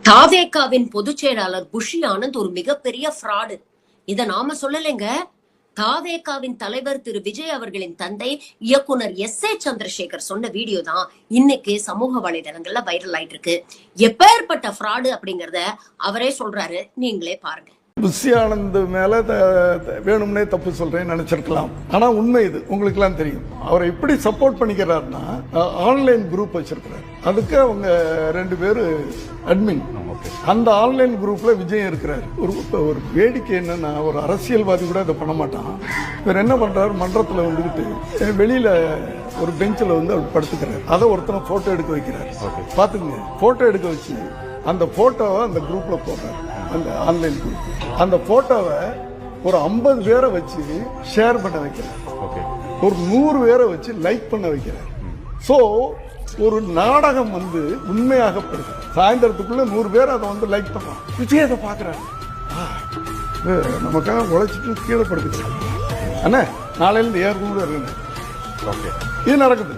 தாவேகாவின் பொதுச் செயலாளர் புஷி ஆனந்த் ஒரு மிகப்பெரிய ஃப்ராடு. இத நாம சொல்லலைங்க. தாவேகாவின் தலைவர் திரு விஜய் அவர்களின் தந்தை இயக்குனர் S.A. சந்திரசேகர் சொன்ன வீடியோ தான் இன்னைக்கு சமூக வலைதளங்கள்ல வைரல் ஆயிட்டு இருக்கு. எப்பேற்பட்ட ஃப்ராடு அப்படிங்கறத அவரே சொல்றாரு, நீங்களே பாருங்க. புஷி ஆனந்த் மேல வேணும்னே தப்பு சொல்றேன்னு நினைச்சிருக்கலாம். ஆனா உண்மை இது உங்களுக்கு எல்லாம் தெரியும். அவரை எப்படி சப்போர்ட் பண்ணிக்கிறாருன்னா, ஆன்லைன் குரூப் வச்சிருக்கிறார். அதுக்கு அவங்க 2 பேரு அட்மின். அந்த ஆன்லைன் குரூப்ல விஜய் இருக்கிறார். ஒரு வேடிக்கை என்னன்னா, ஒரு அரசியல்வாதி கூட இதை பண்ண மாட்டான். இவர் என்ன பண்றாரு, மன்றத்துல வந்துகிட்டு வெளியில ஒரு பெஞ்சில் வந்து அவர் படுத்துக்கிறார். அதை ஒருத்தனை போட்டோ எடுக்க வைக்கிறார். பாத்துங்க, போட்டோ எடுக்க வச்சு அந்த போட்டோவை அந்த குரூப்ல போடுறாரு. அந்த ஆன்லைன் குரூப் அந்த போட்டோவை ஒரு 50 பேரை வச்சு ஷேர் பண்ண வைக்கிறார். ஒரு 100 பேரை வச்சு லைக் பண்ண வைக்கிறார். சோ ஒரு நாடகம் வந்து உண்மையாகப்படுது. சாயந்தரத்துக்குள்ள 100 பேர் அதை வந்து லைக் பண்றான். விஜய் அதை பாக்குறாரு. நமக்காக உழைச்சிட்டு கீழே படுத்துக்கிறாங்க. அண்ணா நாளையில இருந்து ஏற்கனவே இது நடக்குது.